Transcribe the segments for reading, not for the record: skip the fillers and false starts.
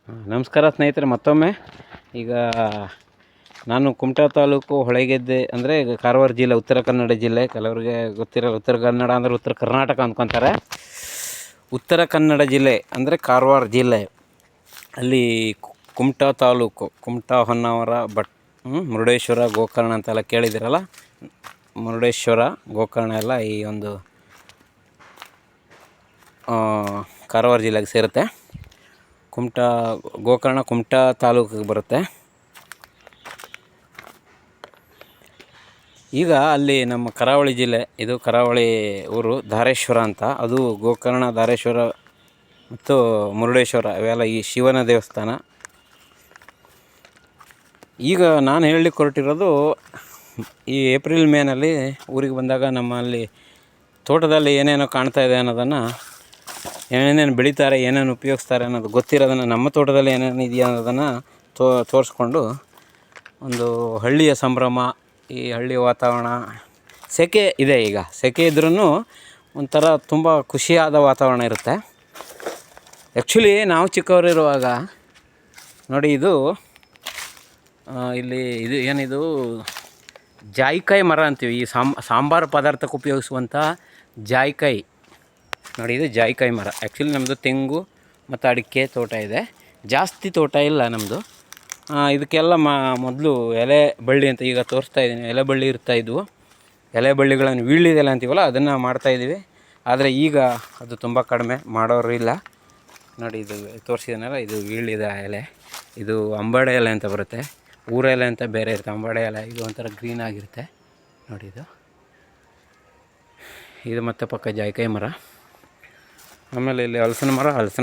ನಮಸ್ಕಾರ ಸ್ನೇಹಿತರೆ, ಮತ್ತೊಮ್ಮೆ ಈಗ ನಾನು ಕುಮಟಾ ತಾಲೂಕು ಹೊಳೆಗೆದ್ದೆ ಅಂದರೆ ಕಾರವಾರ ಜಿಲ್ಲೆ, ಉತ್ತರ ಕನ್ನಡ ಜಿಲ್ಲೆ. ಕೆಲವರಿಗೆ ಗೊತ್ತಿರಲ್ಲ, ಉತ್ತರ ಕನ್ನಡ ಅಂದರೆ ಉತ್ತರ ಕರ್ನಾಟಕ ಅಂದ್ಕೊತಾರೆ. ಉತ್ತರ ಕನ್ನಡ ಜಿಲ್ಲೆ ಅಂದರೆ ಕಾರವಾರ ಜಿಲ್ಲೆ. ಅಲ್ಲಿ ಕುಮಟಾ ತಾಲೂಕು, ಕುಮಟಾ, ಹೊನ್ನಾವರ, ಮುರುಡೇಶ್ವರ, ಗೋಕರ್ಣ ಅಂತೆಲ್ಲ ಕೇಳಿದ್ದೀರಲ್ಲ. ಮುರುಡೇಶ್ವರ, ಗೋಕರ್ಣ ಎಲ್ಲ ಈ ಒಂದು ಕಾರವಾರ ಜಿಲ್ಲೆಗೆ ಸೇರುತ್ತೆ. ಕುಮಟಾ, ಗೋಕರ್ಣ ಕುಮಟಾ ತಾಲೂಕಿಗೆ ಬರುತ್ತೆ. ಈಗ ಅಲ್ಲಿ ನಮ್ಮ ಕರಾವಳಿ ಜಿಲ್ಲೆ, ಇದು ಕರಾವಳಿ ಊರು ಧಾರೇಶ್ವರ ಅಂತ. ಅದು ಗೋಕರ್ಣ, ಧಾರೇಶ್ವರ ಮತ್ತು ಮುರುಡೇಶ್ವರ ಇವೆಲ್ಲ ಈ ಶಿವನ ದೇವಸ್ಥಾನ. ಈಗ ನಾನು ಹೇಳಲಿಕ್ಕೆ ಹೊರಟಿರೋದು, ಈ ಏಪ್ರಿಲ್ ಮೇನಲ್ಲಿ ಊರಿಗೆ ಬಂದಾಗ ನಮ್ಮಲ್ಲಿ ತೋಟದಲ್ಲಿ ಏನೇನೋ ಕಾಣ್ತಾ ಇದೆ ಅನ್ನೋದನ್ನು, ಏನೇನು ಬೆಳೀತಾರೆ, ಏನೇನು ಉಪಯೋಗಿಸ್ತಾರೆ ಅನ್ನೋದು ಗೊತ್ತಿರೋದನ್ನು, ನಮ್ಮ ತೋಟದಲ್ಲಿ ಏನೇನು ಇದೆಯಾ ಅನ್ನೋದನ್ನು ತೋರಿಸ್ಕೊಂಡು, ಒಂದು ಹಳ್ಳಿಯ ಸಂಭ್ರಮ, ಈ ಹಳ್ಳಿ ವಾತಾವರಣ. ಸೆಕೆ ಇದೆ, ಈಗ ಸೆಕೆ ಇದ್ರೂ ಒಂಥರ ತುಂಬ ಖುಷಿಯಾದ ವಾತಾವರಣ ಇರುತ್ತೆ. ಆ್ಯಕ್ಚುಲಿ ನಾವು ಚಿಕ್ಕವರಿರುವಾಗ ನೋಡಿ, ಇದು ಇಲ್ಲಿ ಇದು ಏನಿದು ಜಾಯಿಕಾಯಿ ಮರ ಅಂತೀವಿ. ಈ ಸಾಂಬಾರು ಪದಾರ್ಥಕ್ಕೆ ಉಪಯೋಗಿಸುವಂಥ ಜಾಯಿಕಾಯಿ ನೋಡಿ, ಇದು ಜಾಯಿಕಾಯಿ ಮರ. ಆ್ಯಕ್ಚುಲಿ ನಮ್ಮದು ತೆಂಗು ಮತ್ತು ಅಡಿಕೆ ತೋಟ ಇದೆ, ಜಾಸ್ತಿ ತೋಟ ಇಲ್ಲ ನಮ್ಮದು. ಇದಕ್ಕೆಲ್ಲ ಮೊದಲು ಎಲೆ ಬಳ್ಳಿ ಅಂತ ಈಗ ತೋರಿಸ್ತಾ ಇದ್ದೀನಿ, ಎಲೆ ಬಳ್ಳಿ ಇರ್ತಾಯಿದ್ವು. ಎಲೆ ಬಳ್ಳಿಗಳನ್ನು ವೀಳ್ಯದೆಲೆ ಅಂತೀವಲ್ಲ, ಅದನ್ನು ಮಾಡ್ತಾಯಿದ್ದೀವಿ. ಆದರೆ ಈಗ ಅದು ತುಂಬ ಕಡಿಮೆ, ಮಾಡೋರು ಇಲ್ಲ. ನೋಡಿ, ಇದು ತೋರಿಸಿದನಲ್ಲ, ಇದು ವೀಳ್ಯದ ಎಲೆ. ಇದು ಅಂಬಾಡೆ ಎಲೆ ಅಂತ ಬರುತ್ತೆ, ಊರ ಎಲೆ ಅಂತ ಬೇರೆ ಇರುತ್ತೆ. ಅಂಬಾಡೆ ಎಲೆ ಇದು ಒಂಥರ ಗ್ರೀನ್ ಆಗಿರುತ್ತೆ ನೋಡಿ. ಇದು ಮತ್ತು ಪಕ್ಕ ಜಾಯಿಕಾಯಿ ಮರ. ಆಮೇಲೆ ಇಲ್ಲಿ ಹಲಸಿನ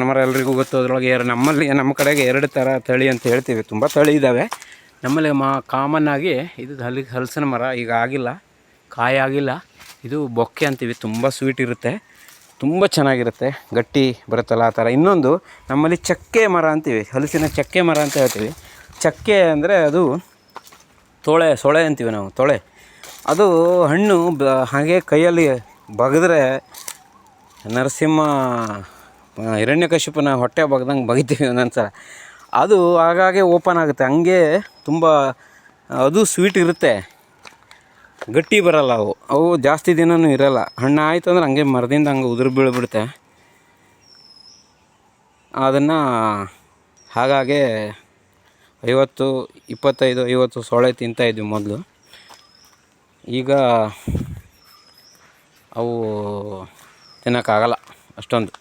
ಮರ ಎಲ್ರಿಗೂ ಗೊತ್ತು. ಅದರೊಳಗೆ ನಮ್ಮಲ್ಲಿ, ನಮ್ಮ ಕಡೆಗೆ 2 ಥರ ತಳಿ ಅಂತ ಹೇಳ್ತೀವಿ. ತುಂಬ ತಳಿ ಇದ್ದಾವೆ ನಮ್ಮಲ್ಲಿ. ಕಾಮನ್ನಾಗಿ ಇದು ಹಲಸಿನ ಮರ. ಈಗ ಆಗಿಲ್ಲ, ಕಾಯಿ ಆಗಿಲ್ಲ. ಇದು ಬೊಕ್ಕೆ ಅಂತೀವಿ, ತುಂಬ ಸ್ವೀಟ್ ಇರುತ್ತೆ, ತುಂಬ ಚೆನ್ನಾಗಿರುತ್ತೆ, ಗಟ್ಟಿ ಬರುತ್ತಲ್ಲ ಆ ಥರ. ಇನ್ನೊಂದು ನಮ್ಮಲ್ಲಿ ಚಕ್ಕೆ ಮರ ಅಂತೀವಿ, ಹಲಸಿನ ಚಕ್ಕೆ ಮರ ಅಂತ ಹೇಳ್ತೀವಿ. ಚಕ್ಕೆ ಅಂದರೆ ಅದು ಸೊಳೆ ಅಂತೀವಿ ನಾವು, ತೊಳೆ. ಅದು ಹಣ್ಣು ಹಾಗೆ ಕೈಯಲ್ಲಿ ಬಗೆದ್ರೆ ನರಸಿಂಹ ಹಿರಣ್ಯಕಶಿಪನ ಹೊಟ್ಟೆ ಬಗ್ದಂಗೆ ಬಗಿತೀವಿ ಒಂದೊಂದು ಸಲ. ಅದು ಆಗಾಗೆ ಓಪನ್ ಆಗುತ್ತೆ, ಹಂಗೆ ತುಂಬ ಅದು ಸ್ವೀಟ್ ಇರುತ್ತೆ, ಗಟ್ಟಿ ಬರಲ್ಲ. ಅವು ಜಾಸ್ತಿ ದಿನವೂ ಇರೋಲ್ಲ. ಹಣ್ಣು ಆಯಿತು ಅಂದ್ರೆ ಹಂಗೆ ಮರದಿಂದ ಹಂಗೆ ಉದುರು ಬೀಳ್ಬಿಡುತ್ತೆ. ಅದನ್ನು ಹಾಗಾಗೆ 25-50 ಸೊಳೆ ತಿಂತಾಯಿದ್ವಿ ಮೊದಲು. ಈಗ ಅವು ತಿನ್ನೋಕ್ಕಾಗಲ್ಲ ಅಷ್ಟೊಂದು.